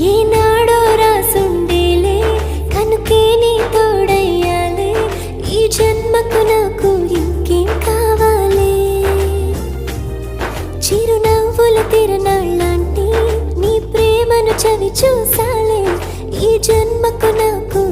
ఏనాడో రాసుండేలే కనుకే నీ తోడయ్యాలే ఈ జన్మకు నాకు ఇంకేం కావాలే చిరునవ్వుల తిరణాళ్ళంటి నీ ప్రేమను చవి చూసాలే ఈ జన్మకు నాకు